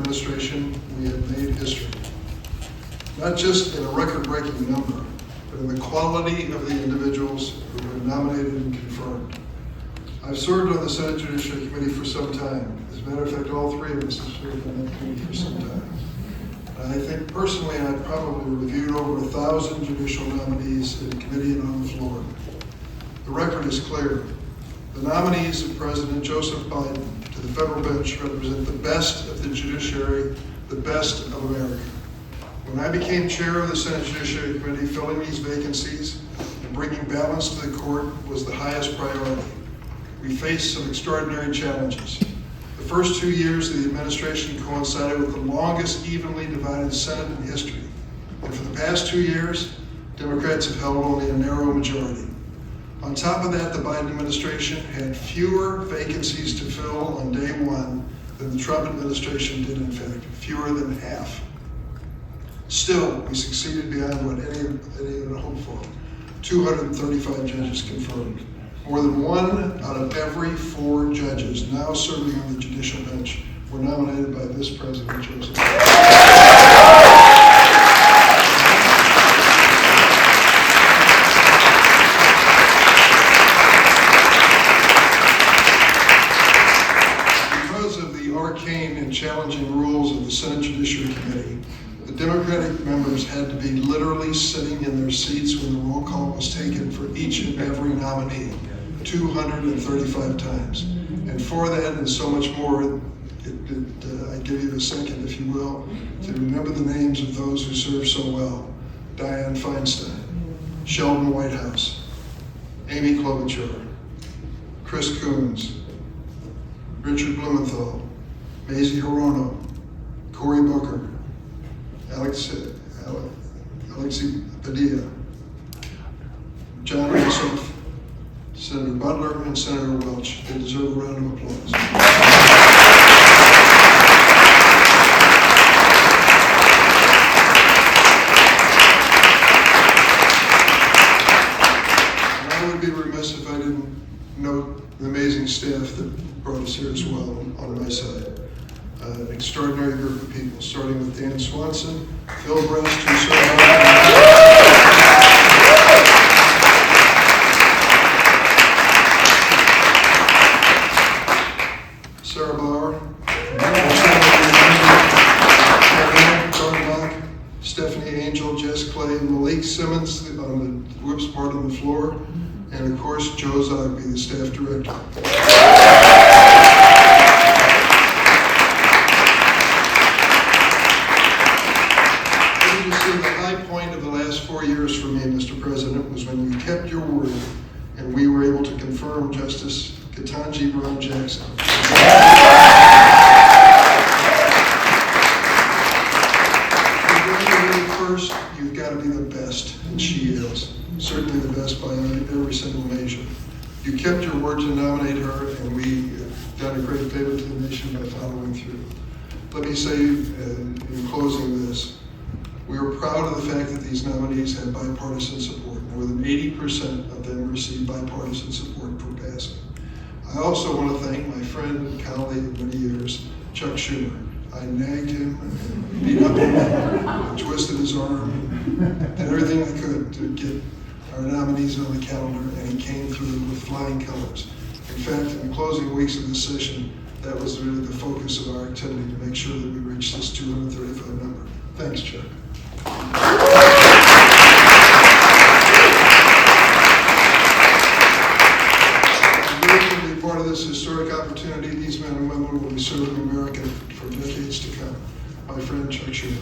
administration, we have made history. Not just in a record-breaking number, but in the quality of the individuals who were nominated and confirmed. I've served on the Senate Judiciary Committee for some time. As a matter of fact, all three of us have served on that committee for some time. And I think personally, I've probably reviewed over 1,000 judicial nominees in committee and on the floor. The record is clear. The nominees of President Joseph Biden to the federal bench represent the best of the judiciary, the best of America. When I became chair of the Senate Judiciary Committee, filling these vacancies and bringing balance to the court was the highest priority. We faced some extraordinary challenges. The first 2 years of the administration coincided with the longest evenly divided Senate in history. And for the past 2 years, Democrats have held only a narrow majority. On top of that, the Biden administration had fewer vacancies to fill on day one than the Trump administration did, in fact, fewer than half. Still, we succeeded beyond what any had hoped for. 235 judges confirmed. More than 1 out of every 4 judges now serving on the judicial bench were nominated by this President Joseph. Because of the arcane and challenging rules of the Senate Judiciary Committee, the Democratic members had to be literally sitting in their seats when the roll call was taken for each and every nominee, 235 times. And for that and so much more, I give you a second, if you will, to remember the names of those who served so well. Dianne Feinstein, Sheldon Whitehouse, Amy Klobuchar, Chris Coons, Richard Blumenthal, Mazie Hirono, Cory Booker, Alexei Padilla, John Ossoff, Senator Butler, and Senator Welch. They deserve a round of applause. And I would be remiss if I didn't note the amazing staff that brought us here as well on my side. An extraordinary group of people, starting with Dan Swanson, Phil Brest, who served Sarah Bauer, Tony Bach, Stephanie Angel, Jess Clay, Malik Simmons on the whips part on the floor, and of course Joe Zogby, the staff director. Of the last 4 years for me, Mr. President, was when you kept your word and we were able to confirm Justice Ketanji Brown Jackson. First, you've got to be the best, and she is. Certainly the best by every single measure. You kept your word to nominate her, and we done a great favor to the nation by following through. Let me say in closing this, we are proud of the fact that these nominees have bipartisan support. More than 80% of them received bipartisan support for passing. I also want to thank my friend and colleague of many years, Chuck Schumer. I nagged him, and beat up him, and twisted his arm, and did everything I could to get our nominees on the calendar, and he came through with flying colors. In fact, in the closing weeks of this session, that was really the focus of our activity to make sure that we reach this 235 number. Thanks, Chuck. To be part of this historic opportunity, these men and women will be serving America for decades to come. My friend Chuck Schumer.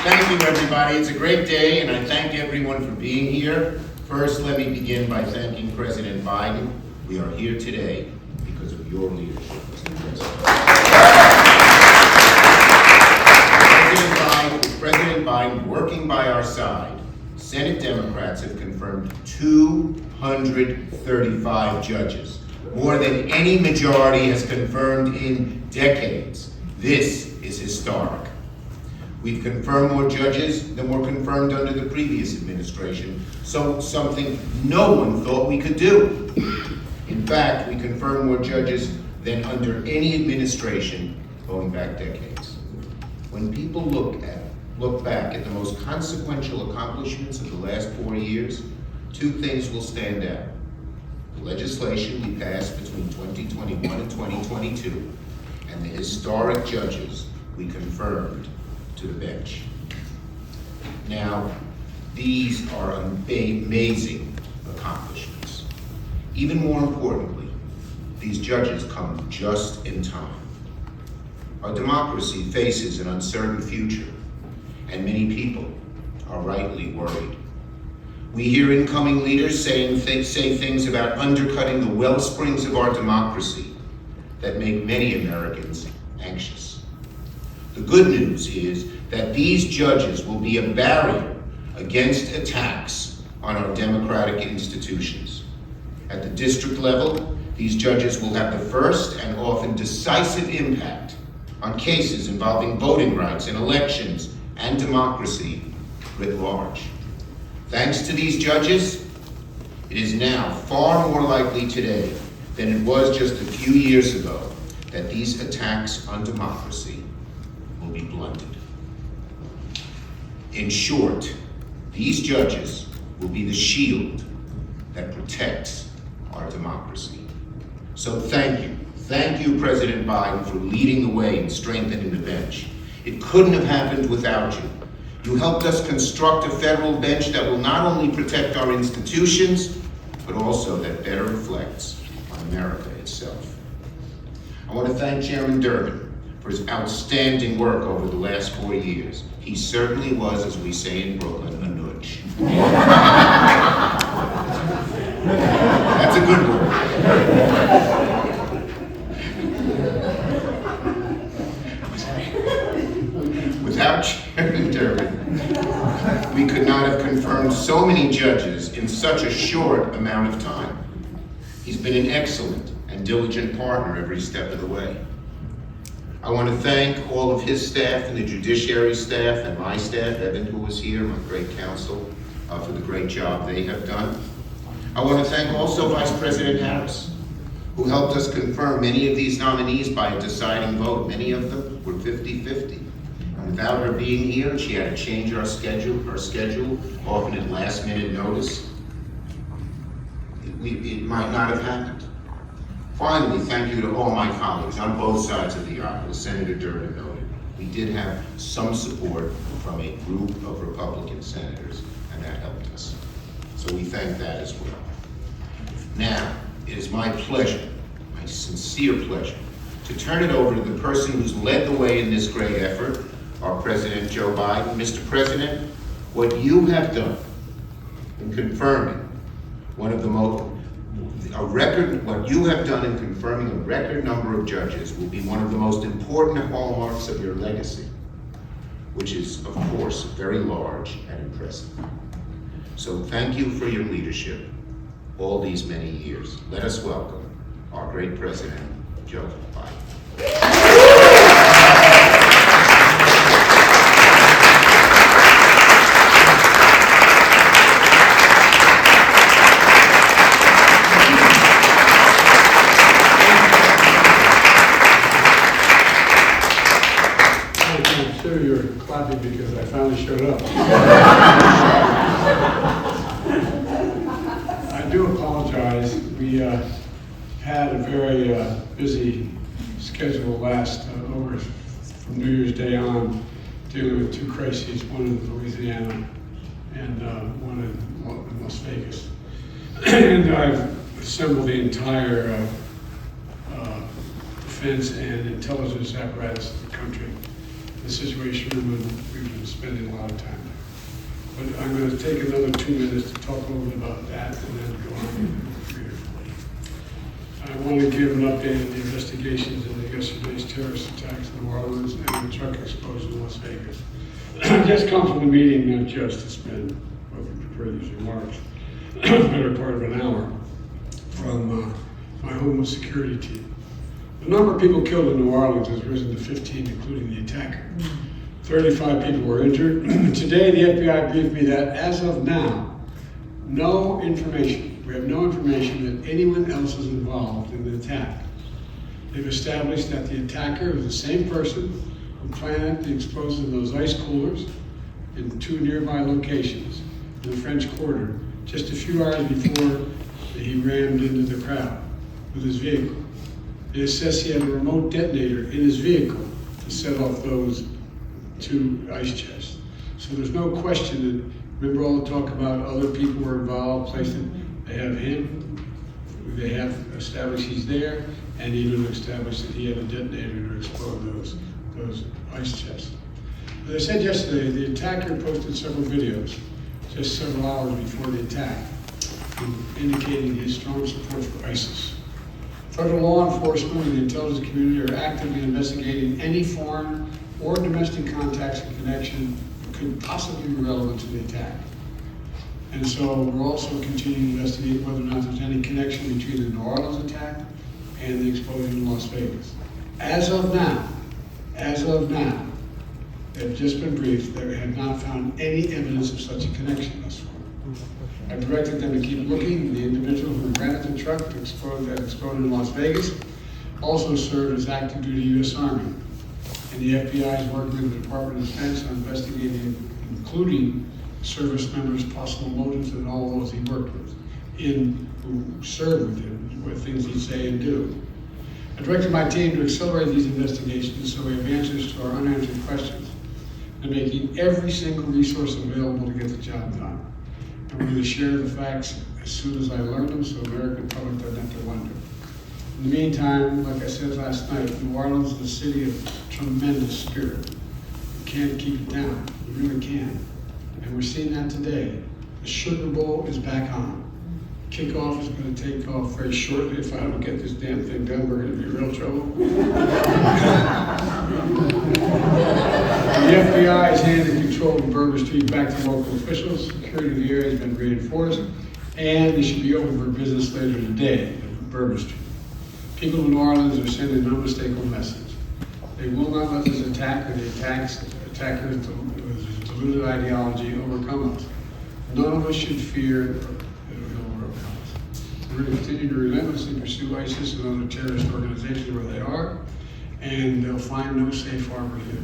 Thank you, everybody. It's a great day, and I thank everyone for being here. First, let me begin by thanking President Biden. We are here today because of your leadership, Mr. President. President Biden working by our side, Senate Democrats have confirmed 235 judges, more than any majority has confirmed in decades. This is historic. We've confirmed more judges than were confirmed under the previous administration, so something no one thought we could do. In fact, we confirm more judges than under any administration going back decades. When people look back at the most consequential accomplishments of the last 4 years, two things will stand out. The legislation we passed between 2021 and 2022, and the historic judges we confirmed to the bench. Now, these are amazing accomplishments. Even more importantly, these judges come just in time. Our democracy faces an uncertain future, and many people are rightly worried. We hear incoming leaders say things about undercutting the well springs of our democracy that make many Americans anxious. The good news is that these judges will be a barrier against attacks on our democratic institutions. At the district level, these judges will have the first and often decisive impact on cases involving voting rights in elections and democracy writ large. Thanks to these judges, it is now far more likely today than it was just a few years ago that these attacks on democracy will be blunted. In short, these judges will be the shield that protects our democracy. So thank you. Thank you, President Biden, for leading the way in strengthening the bench. It couldn't have happened without you. You helped us construct a federal bench that will not only protect our institutions, but also that better reflects on America itself. I want to thank Chairman Durbin for his outstanding work over the last 4 years. He certainly was, as we say in Brooklyn, a nudge. That's a good word. Without Chairman Durbin, we could not have confirmed so many judges in such a short amount of time. He's been an excellent and diligent partner every step of the way. I want to thank all of his staff and the judiciary staff and my staff, Evan, who was here, my great counsel, for the great job they have done. I want to thank also Vice President Harris, who helped us confirm many of these nominees by a deciding vote. Many of them were 50-50. And without her being here, she had to change her schedule, often at last minute notice. It might not have happened. Finally, thank you to all my colleagues on both sides of the aisle. As Senator Durbin noted, we did have some support from a group of Republican senators, and that helped us. So we thank that as well. Now, it is my pleasure, my sincere pleasure, to turn it over to the person who's led the way in this great effort, our President Joe Biden. Mr. President, what you have done in confirming what you have done in confirming a record number of judges will be one of the most important hallmarks of your legacy, which is, of course, very large and impressive. So thank you for your leadership all these many years. Let us welcome our great President, Joe Biden. Because I finally showed up. I do apologize. We had a very busy schedule over from New Year's Day on, dealing with two crises, one in Louisiana and one in Las Vegas. And I've assembled the entire defense and intelligence apparatus of the country. The situation we've been spending a lot of time. But I'm going to take another 2 minutes to talk a little bit about that and then go on to 3 or 4. I want to give an update on the investigations into yesterday's terrorist attacks in New Orleans and the truck explosion in Las Vegas. I just come from the meeting that just to spend, well, we prepared these remarks, the better part of an hour from my Homeland Security team. The number of people killed in New Orleans has risen to 15, including the attacker. 35 people were injured. Today, the FBI briefed me that, as of now, no information We have no information that anyone else is involved in the attack. They've established that the attacker was the same person who planned the explosion of those ice coolers in 2 nearby locations in the French Quarter just a few hours before he rammed into the crowd with his vehicle. They assess he had a remote detonator in his vehicle to set off those 2 ice chests. So there's no question that, remember all the talk about other people were involved, placed in, they have him, they have established he's there, and even established that he had a detonator to explode those ice chests. As I said yesterday, the attacker posted several videos just several hours before the attack, indicating his strong support for ISIS. Federal law enforcement and the intelligence community are actively investigating any foreign or domestic contacts and connection that could possibly be relevant to the attack. And so we're also continuing to investigate whether or not there's any connection between the New Orleans attack and the explosion in Las Vegas. As of now, they've just been briefed that we have not found any evidence of such a connection thus far. I've directed them to keep looking. The individual who rented the truck that exploded in Las Vegas also served as active duty U.S. Army. And the FBI is working with the Department of Defense on investigating, including service members' possible motives and all those he worked with, who served with him, what things he'd say and do. I directed my team to accelerate these investigations so we have answers to our unanswered questions and making every single resource available to get the job done. I'm going to share the facts as soon as I learn them so the American public doesn't have to wonder. In the meantime, like I said last night, New Orleans is a city of tremendous spirit. You can't keep it down. You really can't. And we're seeing that today. The Sugar Bowl is back on. Kickoff is going to take off very shortly. If I don't get this damn thing done, we're going to be in real trouble. The FBI has handed control of Bourbon Street back to local officials. Security of the area has been reinforced, and they should be open for business later today at Bourbon Street. People in New Orleans are sending an unmistakable message. They will not let this attack or the attackers with deluded ideology overcome us. None of us should fear that it will overcome us. We're going to continue to relentlessly pursue ISIS and other terrorist organizations where they are, and they'll find no safe harbor here.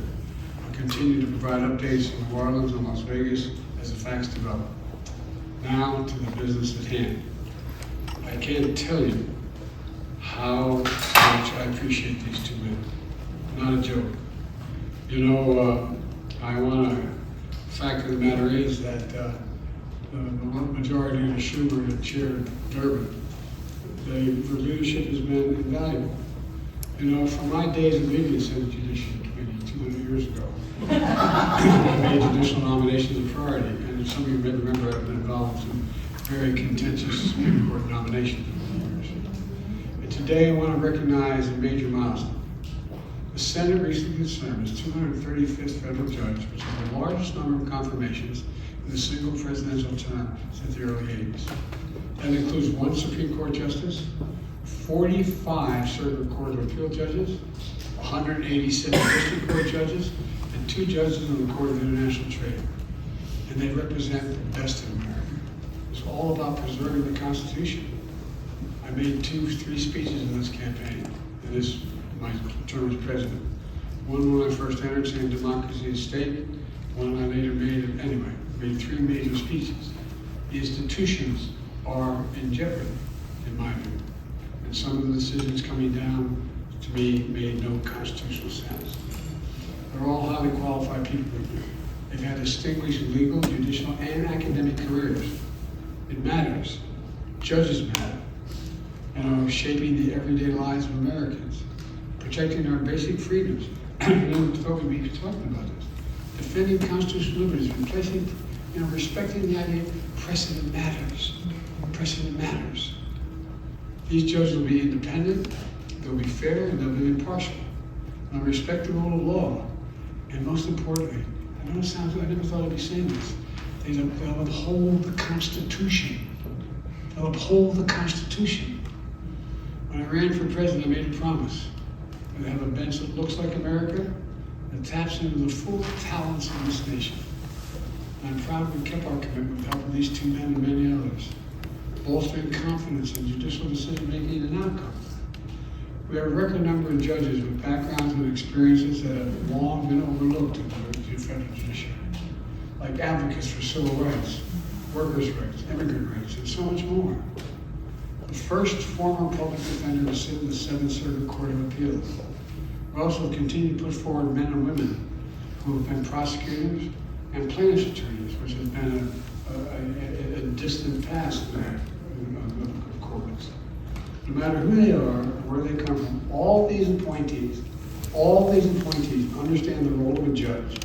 I'll continue to provide updates from New Orleans and Las Vegas as the facts develop. Now to the business at hand. I can't tell you how much I appreciate these 2 men. Not a joke. You know, the fact of the matter is that the majority of the Schumer and Chair Durbin, their leadership has been invaluable. You know, from my days of being in the Senate Judicial Committee 200 years ago, I made judicial nominations a priority, and some of you may remember I've been involved in some very contentious Supreme Court nominations over the years. And today I want to recognize a major milestone. The Senate recently confirmed its 235th federal judge, which is the largest number of confirmations in a single presidential term since the early 80s. That includes 1 Supreme Court justice, 45 Circuit Court of Appeal judges, 187 District Court judges, and 2 judges on the Court of International Trade. And they represent the best in America. It's all about preserving the Constitution. I made 3 speeches in this campaign, in this my term as president. One when I first entered saying democracy is stake, one I later made, anyway, made 3 major speeches. The institutions are in jeopardy, in my view. And some of the decisions coming down, to me, made no constitutional sense. They're all highly qualified people. They've had distinguished legal, judicial, and academic careers. It matters. Judges matter. You know, shaping the everyday lives of Americans. Protecting our basic freedoms. We thought we'd be talking about this. Defending constitutional liberties, respecting the idea precedent matters. Precedent matters. These judges will be independent, they'll be fair, and they'll be impartial. They'll respect the rule of law. And most importantly, I know it sounds like I never thought I'd be saying this, they'll uphold the Constitution. They'll uphold the Constitution. When I ran for president, I made a promise. We have a bench that looks like America and taps into the full talents of this nation. And I'm proud we kept our commitment with helping these 2 men and many others. bolstering confidence in judicial decision-making and outcomes. We have a record number of judges with backgrounds and experiences that have long been overlooked in the federal judiciary, like advocates for civil rights, workers' rights, immigrant rights, and so much more. The first former public defender to sit in the Seventh Circuit Court of Appeals. We also continue to put forward men and women who have been prosecutors and plaintiffs' attorneys, which has been a distant past of courts. No matter who they are or where they come from, all these appointees understand the role of a judge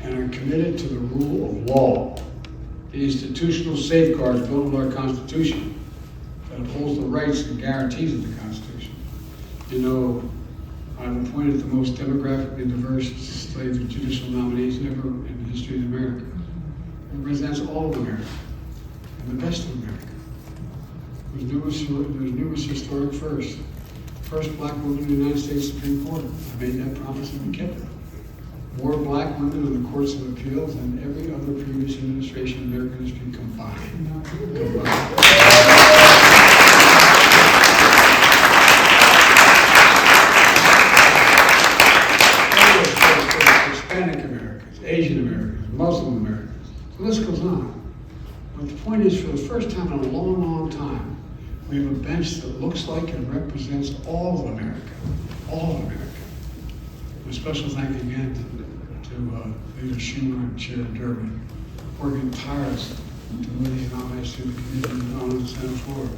and are committed to the rule of law, the institutional safeguards built into our Constitution that upholds the rights and guarantees of the Constitution. You know, I've appointed the most demographically diverse slate of judicial nominees ever in the history of America. It represents all of America and the best of America. There's numerous historic firsts. First black woman in the United States Supreme Court. I made that promise and we kept it. More black women in the courts of appeals than every other previous administration in American history combined. Hispanic Americans, Asian Americans, Muslim Americans. The list goes on. But the point is, for the first time in a long, long time, we have a bench that looks like and represents all of America. All of America. A special thank you again to Leader Schumer and Chair Durbin, working tirelessly to win these nominations to the committee on the Senate floor.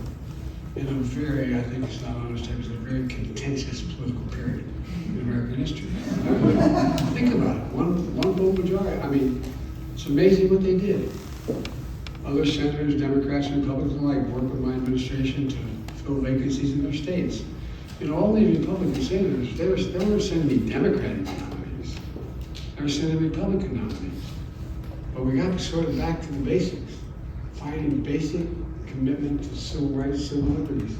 In a very, I think it's not understatement, it's a very contentious political period in American history. Think about it, one vote majority. I mean, it's amazing what they did. Other senators, Democrats and Republicans alike, worked with my administration to fill vacancies in their states. You know, all these Republican senators, they were sending me Democratic nominees. They were sending Republican nominees. But we got sort of back to the basics, finding basic commitment to civil rights, civil liberties.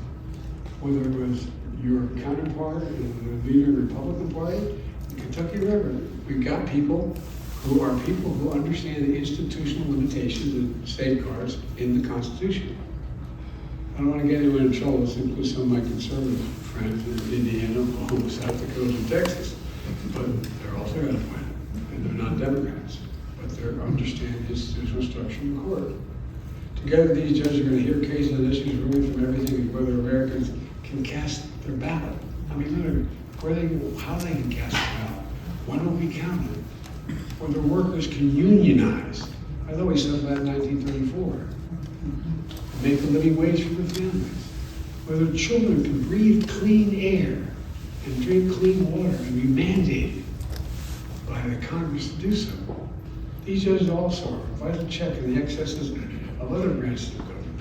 Whether it was your counterpart in the leader of the Republican Party, the Kentucky River, we got people who understand the institutional limitations and safeguards in the Constitution. I don't want to get anyone in trouble. This includes some of my conservative friends in Indiana, Oklahoma, South Dakota, and Texas. But they're also going to win, and they're not Democrats. But they understand the institutional structure in the court. Together, these judges are going to hear cases and issues ranging from everything whether Americans can cast their ballot. I mean, how they can cast their ballot. When will we count it? Whether workers can unionize. I thought we settled that in 1934. Make a living wage for their families. Whether children can breathe clean air and drink clean water and be mandated by the Congress to do so. These judges also are a vital check in the excesses of other branches of government,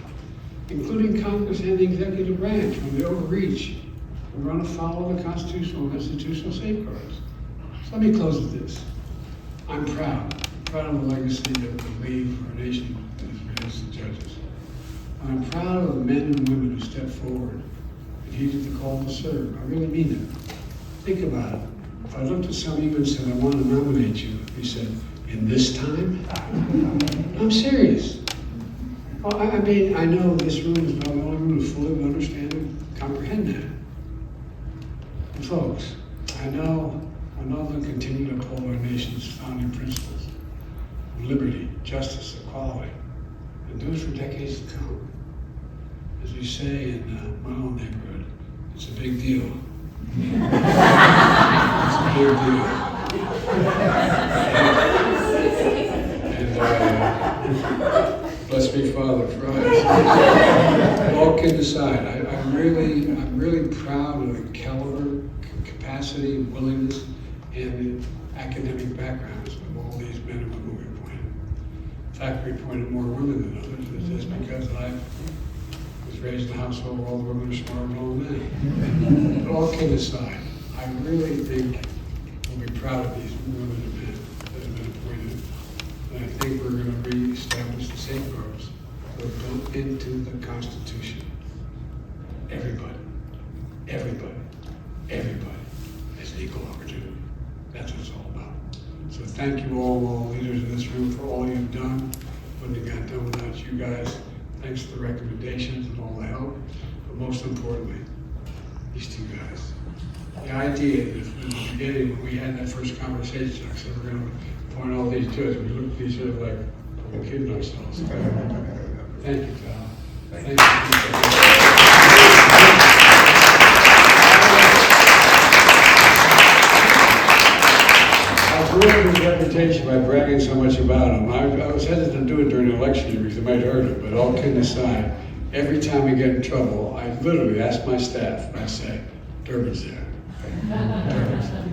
including Congress and the executive branch when they overreach and run afoul of the constitutional and institutional safeguards. So let me close with this. I'm proud of the legacy that we leave for our nation as relates to judges. And I'm proud of the men and women who stepped forward and heeded the call to serve. I really mean it. Think about it. If I looked at some of you and said, I want to nominate you, he said, in this time? I'm serious. Well, I mean, I know this room is not the only room to fully understand and comprehend that. And folks, I know they'll continue to uphold our nation's founding principles of liberty, justice, equality, and do it for decades to come. As we say in my own neighborhood, it's a big deal. It's a big deal. And bless me, Father, for eyes. All kidding aside, I'm really proud of the caliber, capacity, willingness, and the academic backgrounds of all these men and women we appointed. In fact, we appointed more women than others, just because I was raised in a household where all the women are smarter than all the men. But all kidding aside, I really think we'll be proud of these women and men that have been appointed. And I think we're going to re-establish the safeguards that are built into the Constitution. Everybody has an equal opportunity. That's what it's all about. So thank you all leaders in this room for all you've done. Wouldn't have got done without you guys. Thanks for the recommendations and all the help, but most importantly, these two guys. The idea is in the beginning, when we had that first conversation, I said, we're gonna appoint all these judges, we looked at each other like, we're kidding ourselves. Thank you, Val. Thank you. I've ruined his reputation by bragging so much about him. I was hesitant to do it during the election year because it might hurt him, but all kidding aside, every time we get in trouble, I literally ask my staff, I say, Durbin's there. Durbin's there.